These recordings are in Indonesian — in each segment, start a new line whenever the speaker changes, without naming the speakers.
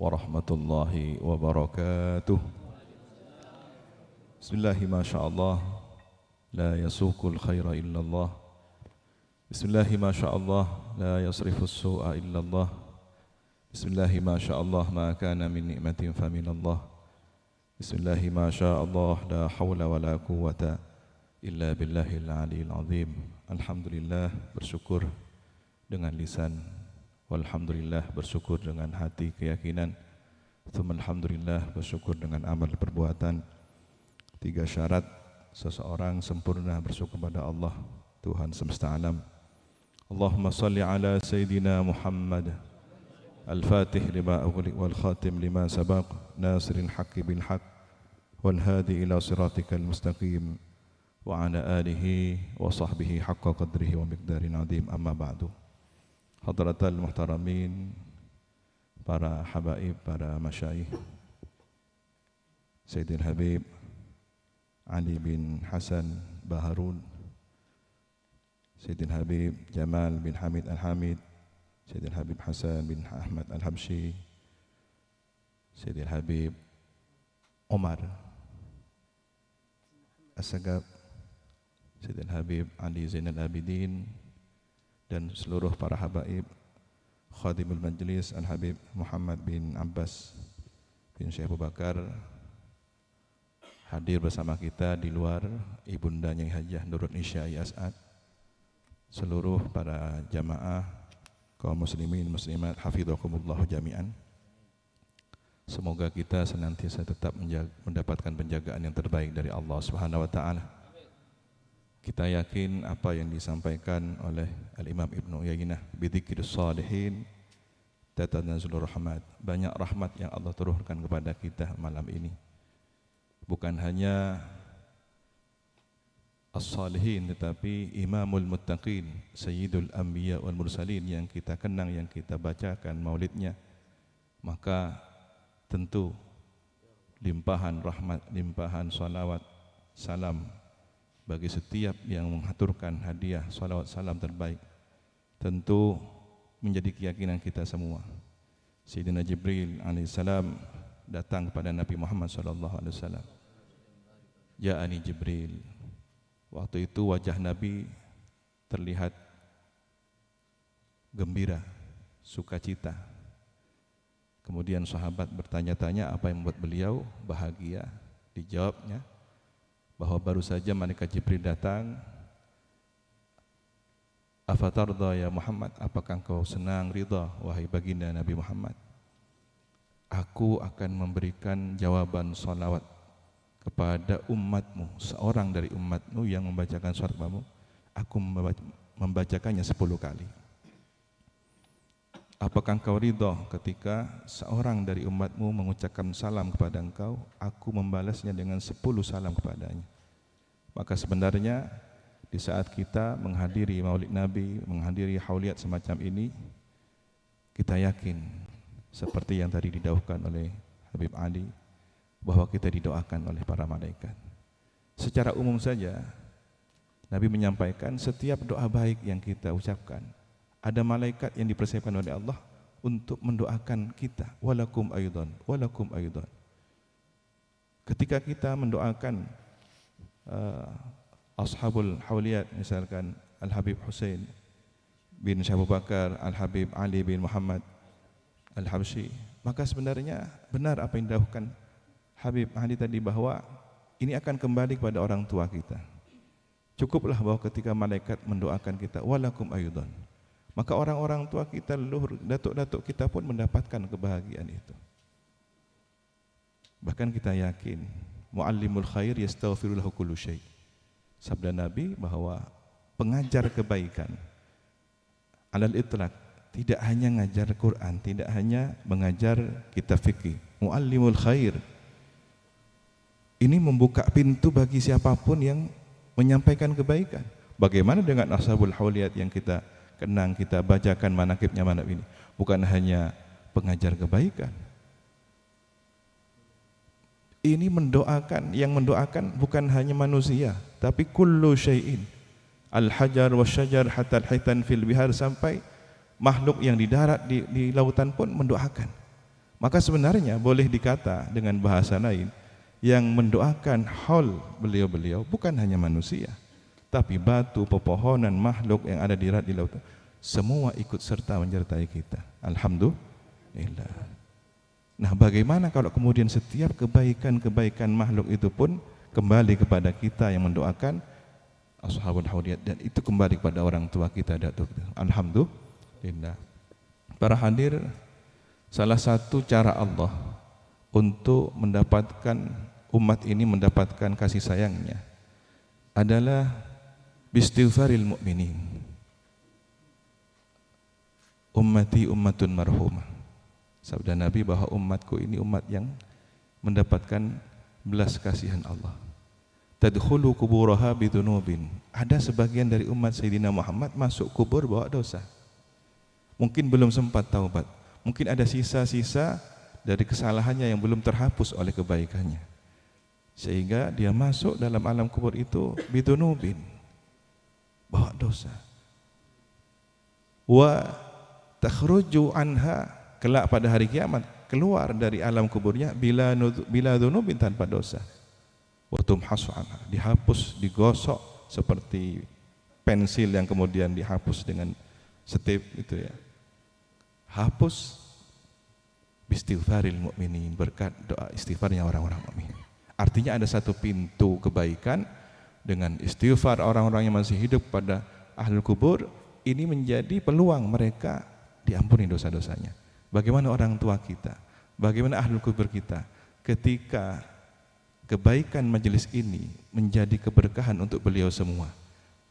warahmatullahi wabarakatuh. Bismillahi ma sya'allah, la yasuqul khaira illallah. Bismillahi ma sya'allah, la yasrifus su'a illallah. Bismillahi ma sya'allah, ma kana min ni'matin faminallah. Bismillahi ma sya'allah, la hawla wa la quwwata illa billahil aliyil azim. Alhamdulillah, bersyukur dengan lisan. Walhamdulillah, bersyukur dengan hati keyakinan. Alhamdulillah, bersyukur dengan amal perbuatan. 3 syarat seseorang sempurna bersyukur kepada Allah, Tuhan semesta alam. Allahumma salli ala Sayyidina Muhammad Al-Fatih lima ughliq wal khatim lima sabaq nasiril haqqi bil haqq wal hadi ila siratikal mustaqim wa ala alihi wa sahbihi haqqa qadrihi wa miqdarin azim. Amma ba'du. Hadratal muhtaramin, para habaib, para masyayikh, Sayyidil Habib Ali bin Hasan Baharun, Sayyidil Habib Jamal bin Hamid Al-Hamid, Sayyidil Habib Hasan bin Ahmad Al-Habsyi, Sayyidil Habib Omar As-Sagab, Sayyidil Habib Ali Zainal Abidin, dan seluruh para habaib, Khadimul Majlis Al-Habib Muhammad bin Abbas bin Syekh Abu Bakar, hadir bersama kita di luar Ibunda Nyai Hajah Nurul Nisyai As'ad, seluruh para jamaah kaum muslimin muslimat hafidhakumullah jami'an. Semoga kita senantiasa tetap mendapatkan penjagaan yang terbaik dari Allah Subhanahu wa taala. Kita yakin apa yang disampaikan oleh Al-Imam Ibnu Uyainah, bidzikris shalihin tatanazzalu rahmat. Banyak rahmat yang Allah turunkan kepada kita malam ini. Bukan hanya as-salihin, tetapi imamul muttaqin, sayyidul anbiya wal mursalin yang kita kenang, yang kita bacakan maulidnya. Maka tentu limpahan rahmat, limpahan salawat, salam bagi setiap yang mengaturkan hadiah salawat salam terbaik, tentu menjadi keyakinan kita semua. Sayyidina Jibril alaihissalam datang kepada Nabi Muhammad sallallahu alaihi wasallam. Ja'ani Jibril. Waktu itu wajah Nabi terlihat gembira, sukacita. Kemudian sahabat bertanya-tanya apa yang membuat beliau bahagia. Dijawabnya bahwa baru saja malaikat Jibril datang. Afatarda ya Muhammad, apakah engkau senang, ridha wahai baginda Nabi Muhammad? Aku akan memberikan jawaban salawat kepada umatmu, seorang dari umatmu yang membacakan salawat kepadamu. Aku membacakannya 10 kali. Apakah engkau ridha ketika seorang dari umatmu mengucapkan salam kepada engkau, aku membalasnya dengan 10 salam kepadanya. Maka sebenarnya di saat kita menghadiri maulid Nabi, menghadiri hauliyat semacam ini, kita yakin seperti yang tadi didauhkan oleh Habib Ali, bahwa kita didoakan oleh para malaikat. Secara umum saja Nabi menyampaikan setiap doa baik yang kita ucapkan, ada malaikat yang dipersiapkan oleh Allah untuk mendoakan kita. Walakum aydan, walakum aydan. Ketika kita mendoakan ashabul hauliyat, misalkan Al-Habib Husain bin Syekh Abu Bakar, Al-Habib Ali bin Muhammad Al-Habsyi, maka sebenarnya benar apa yang didahulukan Habib Ali tadi, bahwa ini akan kembali kepada orang tua kita. Cukuplah bahwa ketika malaikat mendoakan kita, walakum aydan, maka orang-orang tua kita, leluhur, datuk-datuk kita pun mendapatkan kebahagiaan itu. Bahkan kita yakin muallimul khair yastaghfiru lahu kullu syai'. Sabda Nabi bahwa pengajar kebaikan alal itlaq tidak hanya mengajar Quran, tidak hanya mengajar kitab fikih. Muallimul khair ini membuka pintu bagi siapapun yang menyampaikan kebaikan. Bagaimana dengan ashabul hauliyat yang kita kenang, kita bacakan manaqibnya manaqib ini? Bukan hanya pengajar kebaikan. Ini mendoakan, yang mendoakan bukan hanya manusia, tapi kullu syai'in. Al-hajar wasyajar hatta al-hitan fil bihar, sampai makhluk yang di darat, di lautan pun mendoakan. Maka sebenarnya boleh dikata dengan bahasa lain, yang mendoakan haul beliau-beliau bukan hanya manusia, tapi batu, pepohonan, makhluk yang ada di laut, semua ikut serta menyertai kita. Alhamdulillah. Nah, bagaimana kalau kemudian setiap kebaikan-kebaikan makhluk itu pun kembali kepada kita yang mendoakan Ashabul Haudiyat, dan itu kembali kepada orang tua kita, Datuk. Alhamdulillah. Para hadir, salah satu cara Allah untuk mendapatkan umat ini mendapatkan kasih sayangnya adalah bistighfaril mu'minin. Ummati ummatun marhumah. Sabda Nabi bahwa umatku ini umat yang mendapatkan belas kasihan Allah. Tadkhulu kuburaha bidunubin. Ada sebagian dari umat Sayyidina Muhammad masuk kubur bawa dosa. Mungkin belum sempat taubat. Mungkin ada sisa-sisa dari kesalahannya yang belum terhapus oleh kebaikannya. Sehingga dia masuk dalam alam kubur itu bidunubin. Bawa dosa. Wa takhruju anha, kelak pada hari kiamat keluar dari alam kuburnya bila dzunubin, tanpa dosa. Wa tumhasu anha, dihapus, digosok seperti pensil yang kemudian dihapus dengan setip itu ya. Hapus bistighfaril mu'minin, berkat doa istighfarnya orang-orang mukmin. Artinya ada satu pintu kebaikan dengan istighfar orang-orang yang masih hidup pada ahlul kubur, ini menjadi peluang mereka diampuni dosa-dosanya. Bagaimana orang tua kita, bagaimana ahlul kubur kita, ketika kebaikan majelis ini menjadi keberkahan untuk beliau semua,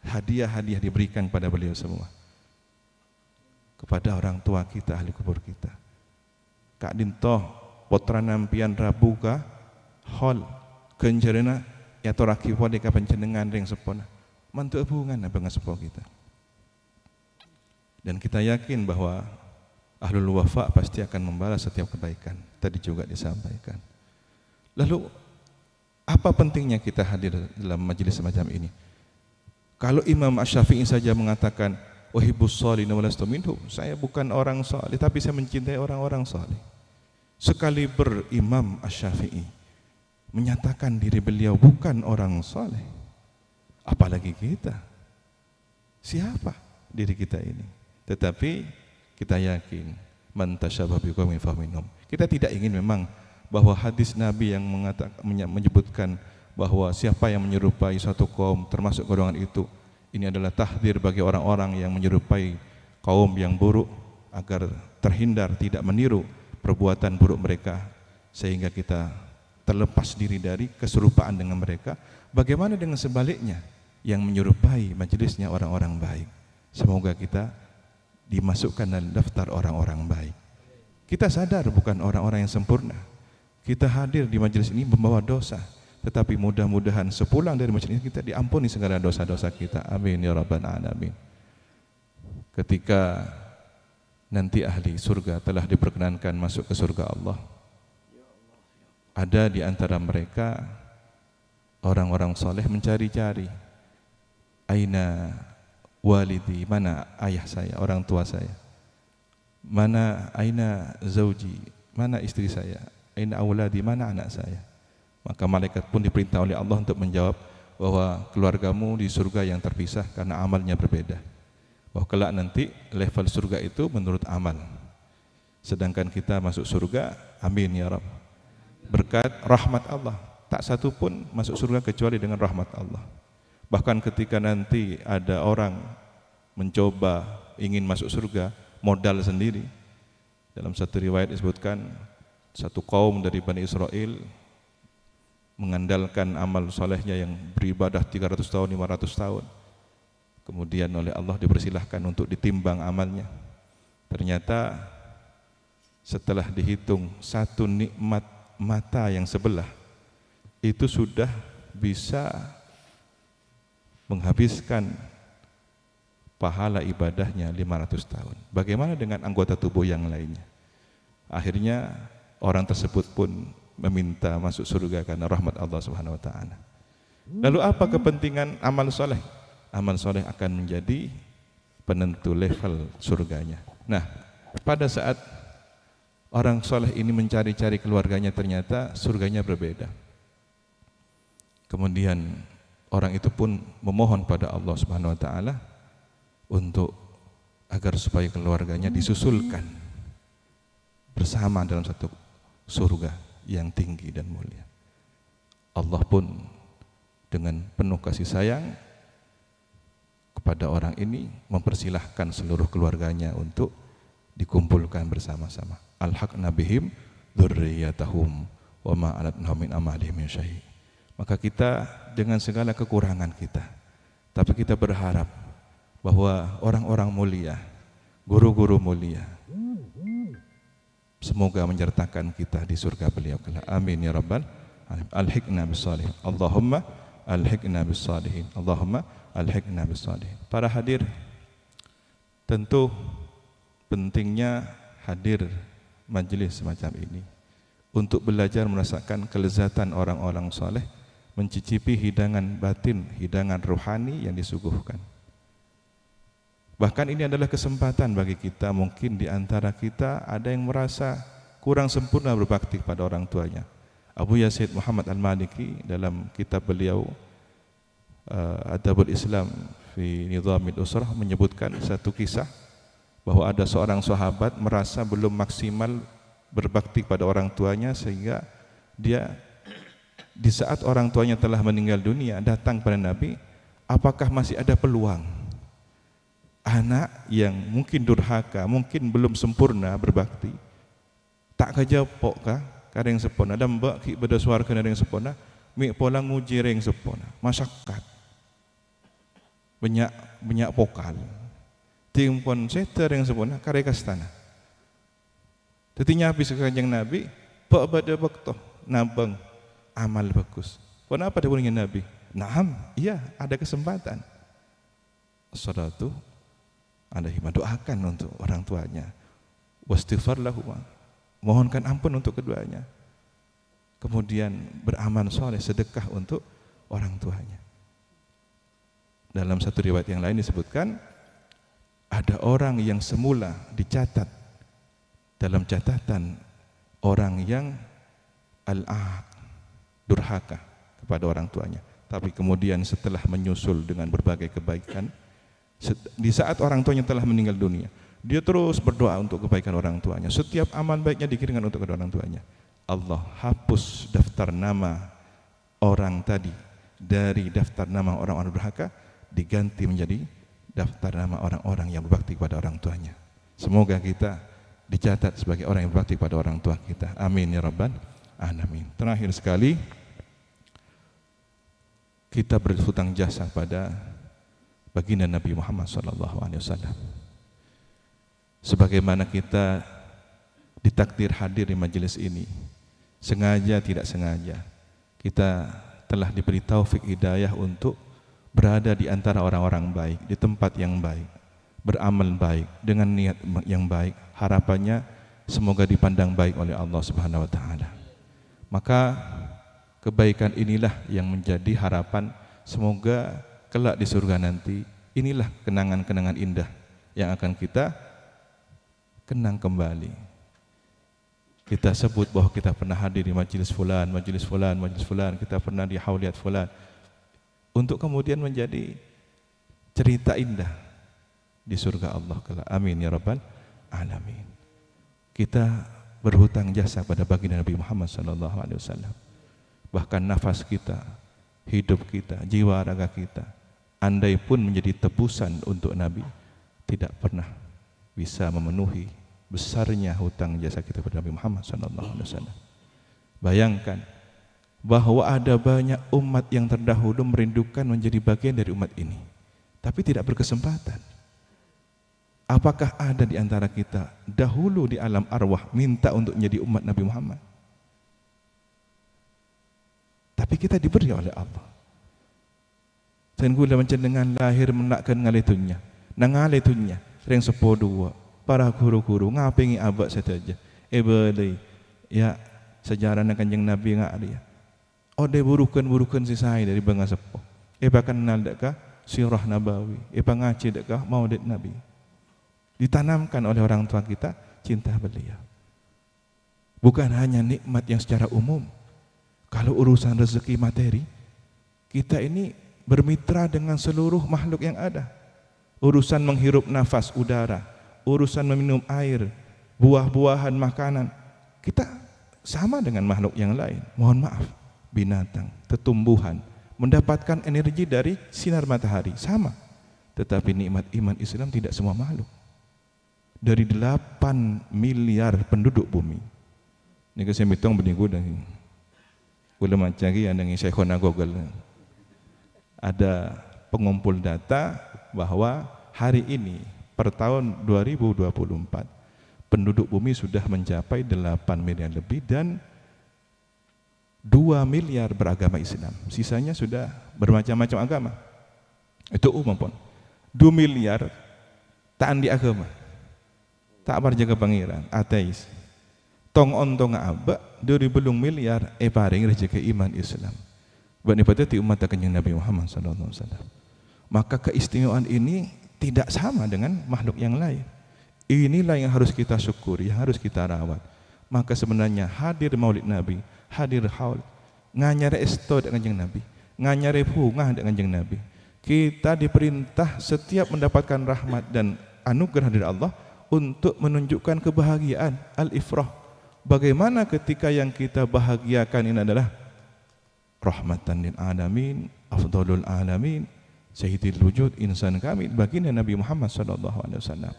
hadiah-hadiah diberikan pada beliau semua, kepada orang tua kita, ahli kubur kita. Kak Dintoh putra nampian rabuka hol kenjerena ya toraki wali ka panjenengan ring sepona mantu hubungan abang sepo kita. Dan kita yakin bahwa ahlul wafa pasti akan membalas setiap kebaikan. Tadi juga disampaikan. Lalu apa pentingnya kita hadir dalam majelis semacam ini? Kalau Imam Asy-Syafi'i saja mengatakan uhibbus shalihin wa lastu minhum, saya bukan orang saleh tapi saya mencintai orang-orang saleh. Sekali berimam Asy-Syafi'i menyatakan diri beliau bukan orang saleh, apalagi kita. Siapa diri kita ini? Tetapi kita yakin man tasyabaha biqaumin faminhum. Kita tidak ingin memang bahwa hadis Nabi yang menyebutkan bahwa siapa yang menyerupai suatu kaum termasuk golongan itu, ini adalah tahdir bagi orang-orang yang menyerupai kaum yang buruk agar terhindar tidak meniru perbuatan buruk mereka sehingga kita terlepas diri dari keserupaan dengan mereka. Bagaimana dengan sebaliknya yang menyerupai majelisnya orang-orang baik? Semoga kita dimasukkan dalam daftar orang-orang baik. Kita sadar bukan orang-orang yang sempurna. Kita hadir di majelis ini membawa dosa, tetapi mudah-mudahan sepulang dari majelis ini kita diampuni segala dosa-dosa kita. Amin ya rabbal alamin. Ketika nanti ahli surga telah diperkenankan masuk ke surga Allah, ada di antara mereka orang-orang soleh mencari-cari, aina walidi, mana ayah saya, orang tua saya, mana aina zauji, mana istri saya, aina auladi, mana anak saya. Maka malaikat pun diperintah oleh Allah untuk menjawab bahwa keluargamu di surga yang terpisah karena amalnya berbeda. Bahwa kelak nanti level surga itu menurut amal. Sedangkan kita masuk surga, amin ya Rabb, berkat rahmat Allah. Tak satu pun masuk surga kecuali dengan rahmat Allah. Bahkan ketika nanti ada orang mencoba ingin masuk surga, modal sendiri. Dalam satu riwayat disebutkan satu kaum dari Bani Israel mengandalkan amal solehnya yang beribadah 300 tahun, 500 tahun. Kemudian oleh Allah dipersilahkan untuk ditimbang amalnya. Ternyata setelah dihitung satu nikmat mata yang sebelah itu sudah bisa menghabiskan pahala ibadahnya 500 tahun. Bagaimana dengan anggota tubuh yang lainnya? Akhirnya orang tersebut pun meminta masuk surga karena rahmat Allah Subhanahu wa taala. Lalu apa kepentingan amal soleh? Amal soleh akan menjadi penentu level surganya. Nah, pada saat Orang soleh ini mencari-cari keluarganya, ternyata surganya berbeda. Kemudian orang itu pun memohon pada Allah Subhanahu wa taala untuk agar supaya keluarganya disusulkan bersama dalam satu surga yang tinggi dan mulia. Allah pun dengan penuh kasih sayang kepada orang ini mempersilahkan seluruh keluarganya untuk dikumpulkan bersama-sama. Alhaqna bihim dzurriyyatahum wa ma alatnahum min amalihim min syai'. Maka kita dengan segala kekurangan kita, tapi kita berharap bahwa orang-orang mulia, guru-guru mulia, semoga menyertakan kita di surga beliau kelak. Amin ya rabbal alamin. Alhiqna bis-shalihin. Allahumma alhiqna bis-shalihin. Allahumma alhiqna bis-shalihin. Para hadir, tentu pentingnya hadir majelis semacam ini untuk belajar merasakan kelezatan orang-orang saleh, mencicipi hidangan batin, hidangan rohani yang disuguhkan. Bahkan ini adalah kesempatan bagi kita, mungkin di antara kita ada yang merasa kurang sempurna berbakti pada orang tuanya. Abu Yazid Muhammad Al-Maliki dalam kitab beliau Adabul Islam fi Nizamil Usrah menyebutkan satu kisah bahwa ada seorang sahabat merasa belum maksimal berbakti pada orang tuanya, sehingga dia di saat orang tuanya telah meninggal dunia datang pada Nabi, apakah masih ada peluang anak yang mungkin durhaka, mungkin belum sempurna berbakti, tak kajapok kah kareng sempurna dan mbak ki beda suara kareng sempurna mi polang nguji reng sempurna masyarakat banyak pokal tim pon seter yang sempurna karek kastana. Tetinya habis kanjeng Nabi pak bada bakto nabang amal bagus. Kenapa dia punya Nabi? Naam, iya ada kesempatan. Salatu alaihi, doakan untuk orang tuanya. Wastighfar lahuma, mohonkan ampun untuk keduanya. Kemudian beramal soleh, sedekah untuk orang tuanya. Dalam satu riwayat yang lain disebutkan ada orang yang semula dicatat dalam catatan orang yang al-aq, durhaka kepada orang tuanya, tapi kemudian setelah menyusul dengan berbagai kebaikan, di saat orang tuanya telah meninggal dunia, dia terus berdoa untuk kebaikan orang tuanya. Setiap amal baiknya dikirimkan untuk kedua orang tuanya. Allah hapus daftar nama orang tadi dari daftar nama orang-orang durhaka, diganti menjadi daftar nama orang-orang yang berbakti kepada orang tuanya. Semoga kita dicatat sebagai orang yang berbakti kepada orang tua kita. Amin ya rabbal alamin. Terakhir sekali, kita berhutang jasa pada baginda Nabi Muhammad SAW. Sebagaimana kita ditakdir hadir di majelis ini, sengaja tidak sengaja kita telah diberi taufik hidayah untuk berada di antara orang-orang baik, di tempat yang baik, beramal baik, dengan niat yang baik. Harapannya semoga dipandang baik oleh Allah Subhanahu wa taala. Maka kebaikan inilah yang menjadi harapan, semoga kelak di surga nanti inilah kenangan-kenangan indah yang akan kita kenang kembali. Kita sebut bahwa kita pernah hadir di majelis fulan, majelis fulan, majelis fulan, kita pernah di hauliat fulan, untuk kemudian menjadi cerita indah di surga Allah kelak. Amin ya rabbal alamin. Kita berhutang jasa pada baginda Nabi Muhammad SAW. Bahkan nafas kita, hidup kita, jiwa raga kita, andai pun menjadi tebusan untuk Nabi, tidak pernah bisa memenuhi besarnya hutang jasa kita kepada Nabi Muhammad SAW. Bayangkan bahwa ada banyak umat yang terdahulu merindukan menjadi bagian dari umat ini, tapi tidak berkesempatan. Apakah ada di antara kita dahulu di alam arwah minta untuk menjadi umat Nabi Muhammad? Tapi kita diberi oleh Allah. Dan gula mencendengan lahir menakkan ngalitunya, nangalitunya, reng sepodua, para guru-guru ngapingi abak saja. Belai, ya sejarah Kanjeng Nabi ngak dia. Ode burukan sisai dari bangsa sepo. Bahkan kenal dekkah sirah nabawi. Ngaji dekkah maulid Nabi. Ditanamkan oleh orang tua kita cinta beliau. Bukan hanya nikmat yang secara umum. Kalau urusan rezeki materi, kita ini bermitra dengan seluruh makhluk yang ada. Urusan menghirup nafas udara, urusan meminum air, buah-buahan, makanan, kita sama dengan makhluk yang lain. Mohon maaf, binatang, tetumbuhan, mendapatkan energi dari sinar matahari, sama. Tetapi nikmat iman Islam tidak semua makhluk. Dari 8 miliar penduduk bumi, ini saya hitung beninggu dan gula macam yang dengan saya kena Google. Ada pengumpul data bahwa hari ini per tahun 2024 penduduk bumi sudah mencapai 8 miliar lebih dan 2 miliar beragama Islam. Sisanya sudah bermacam-macam agama. Itu umum pun. 2 miliar tak andi agama. Tak berjaga pangeran, ateis. Tong ontong abak 2000 miliar paring rezeki iman Islam. Bani patati umat kanjeng Nabi Muhammad sallallahu alaihi wasallam. Maka keistimewaan ini tidak sama dengan makhluk yang lain. Inilah yang harus kita syukuri, yang harus kita rawat. Maka sebenarnya hadir Maulid Nabi, hadir haul, nganyare esto dengan kanjeng Nabi, nganyare bungah dengan kanjeng Nabi. Kita diperintah setiap mendapatkan rahmat dan anugerah dari Allah untuk menunjukkan kebahagiaan, al-ifrah. Bagaimana ketika yang kita bahagiakan ini adalah rahmatan lil alamin, afdalul alamin, sayyidil wujud, insan kamil, baginda Nabi Muhammad sallallahu alaihi wasallam.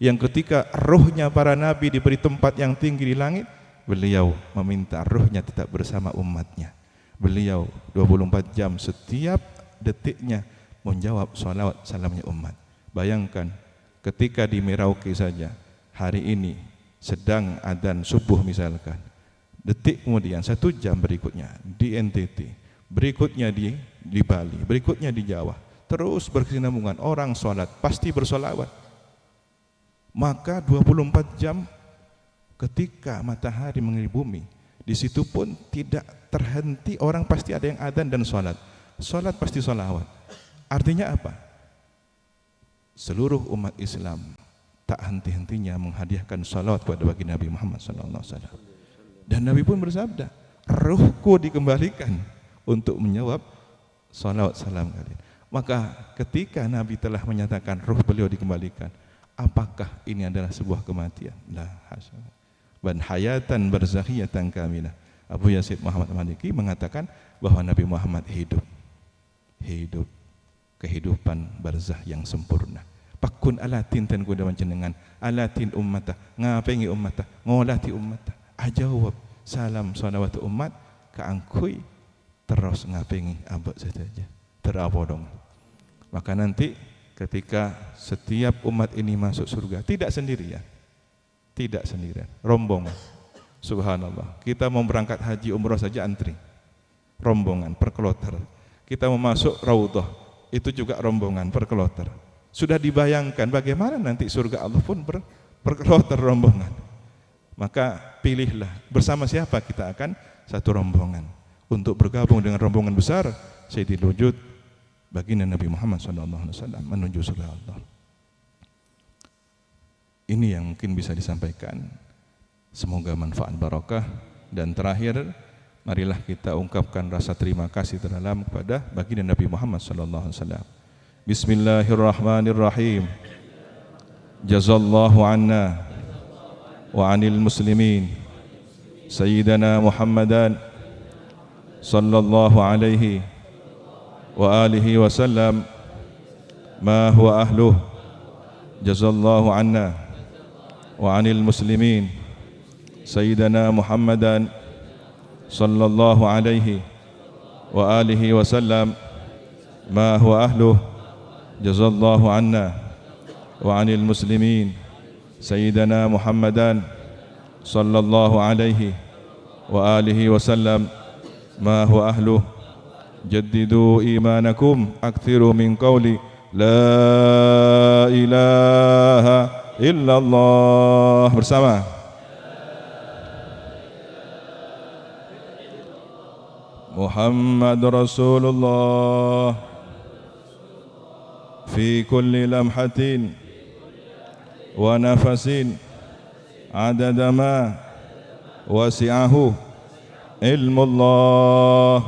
Yang ketika rohnya para nabi diberi tempat yang tinggi di langit, beliau meminta rohnya tetap bersama umatnya. Beliau 24 jam setiap detiknya menjawab salawat salamnya umat. Bayangkan ketika di Merauke saja hari ini sedang adzan subuh misalkan, detik kemudian 1 jam berikutnya di NTT, berikutnya di Bali, berikutnya di Jawa, terus berkesinambungan orang sholat pasti bersolawat. Maka 24 jam ketika matahari mengelilingi bumi, di situ pun tidak terhenti, orang pasti ada yang adzan dan sholat. Sholat pasti sholawat. Artinya apa? Seluruh umat Islam tak henti-hentinya menghadiahkan salawat kepada baginda Nabi Muhammad SAW. Dan Nabi pun bersabda, ruhku dikembalikan untuk menjawab salawat salam kalian. Maka ketika Nabi telah menyatakan ruh beliau dikembalikan, apakah ini adalah sebuah kematian? La hasya. Ban hayatan barzakhiyatan kamilah. Abu Yazid Muhammad Maliki mengatakan bahwa Nabi Muhammad hidup kehidupan barzah yang sempurna. Pakun alatin tan kuda panjenengan, alatin ummata, ngapengi ummata, ngolati ummata. Ajawab salam salawat umat kaangkui terus ngapengi abad saja. Terapodong. Maka nanti ketika setiap umat ini masuk surga, tidak sendirian. Tidak sendirian, rombongan. Subhanallah. Kita mau berangkat haji umrah saja antri. Rombongan per kloter. Kita mau masuk raudhah, itu juga rombongan per kloter. Sudah dibayangkan bagaimana nanti surga Allah pun per kloter rombongan. Maka pilihlah bersama siapa kita akan satu rombongan untuk bergabung dengan rombongan besar Sayyidil Wujud baginda Nabi Muhammad SAW menuju surga Allah. Ini yang mungkin bisa disampaikan. Semoga manfaat barakah. Dan terakhir, marilah kita ungkapkan rasa terima kasih terdalam kepada baginda Nabi Muhammad SAW. Bismillahirrahmanirrahim. Jazallahu anna wa anil muslimin Sayyidina Muhammadan sallallahu alaihi wa alihi wasallam ma huwa ahluh. Jazallahu anna wa anil muslimin Sayyidina Muhammadan sallallahu alaihi wa alihi wasallam ma huwa ahluh. Jazallahu anna wa anil muslimin Sayyidina Muhammadan sallallahu alaihi wa alihi wasallam ma huwa ahluh. Jaddidu imanakum akthiru min qawli la ilaha illallah. Bersama Muhammad Rasulullah fi kulli lamhatin wa nafasin adada ma وسعه علم الله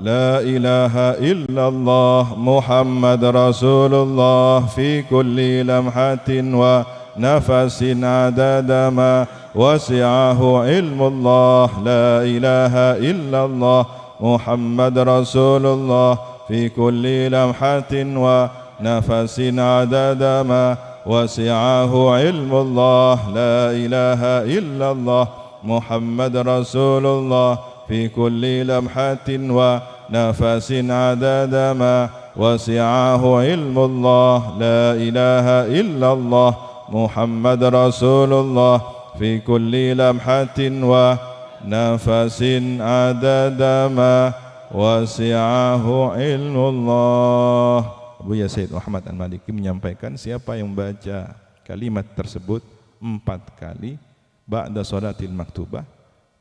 لا إله إلا الله محمد رسول الله في كل لمحة ونفس عدد ما وسعه علم الله لا إله إلا الله محمد رسول الله في كل لمحة ونفس عدد ما وسعه علم الله لا إله إلا الله محمد رسول الله في كل لمحة ونفس عدد ما وسعه علم الله لا إله إلا الله محمد رسول الله في كل لمحة ونفس عدد ما وسعه علم الله. Buya Sayyid Muhammad Al-Maliki menyampaikan siapa yang membaca kalimat tersebut 4 kali ba'da sholatil maktubah,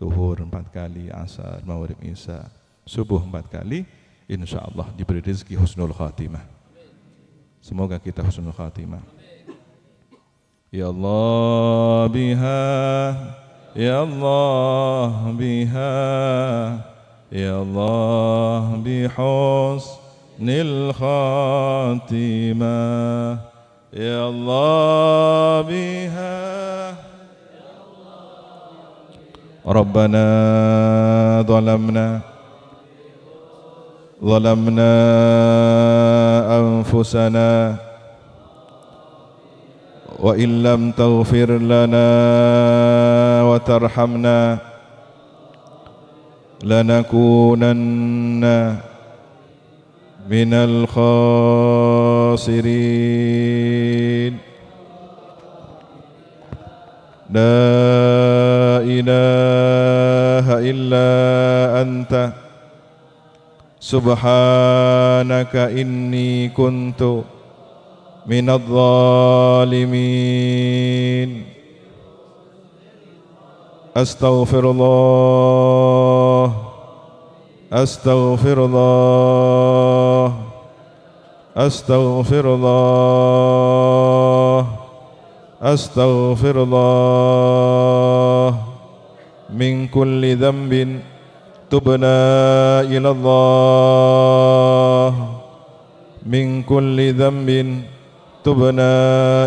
zuhur 4 kali, asar, maghrib, isya, subuh 4 kali, insyaallah diberi rezeki husnul khatimah. Semoga kita husnul khatimah. Ya Allah biha, ya Allah biha, ya Allah bihusnil khatimah, ya Allah biha. ربنا ظلمنا أنفسنا وإن لم تغفر لنا وترحمنا لنكونن من الخاسرين. لا إله إلا أنت سبحانك إني كنت من الظالمين. أستغفر الله أستغفر الله أستغفر الله أستغفر الله من كل ذنب تبنا إلى الله من كل ذنب تبنا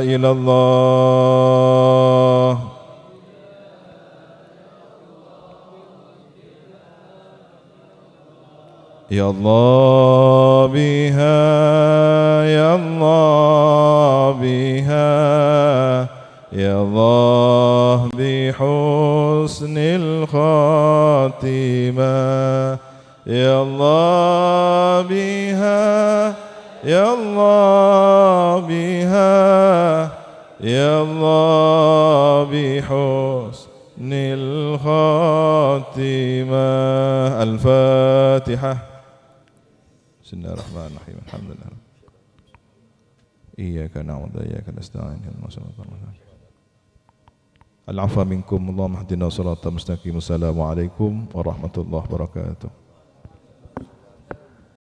إلى الله. يا الله بها يا الله بها يا الله بحسن الخاتمة يا الله بها يا الله بها يا الله بحسن الخاتمة. الفاتحة. بسم الله الرحمن الرحيم. الحمد لله. إياك نعبد وإياك نستعين اهدنا الصراط المستقيم. العفو منكم اللهم اهدنا صراط مستقيم. السلام عليكم ورحمة الله وبركاته.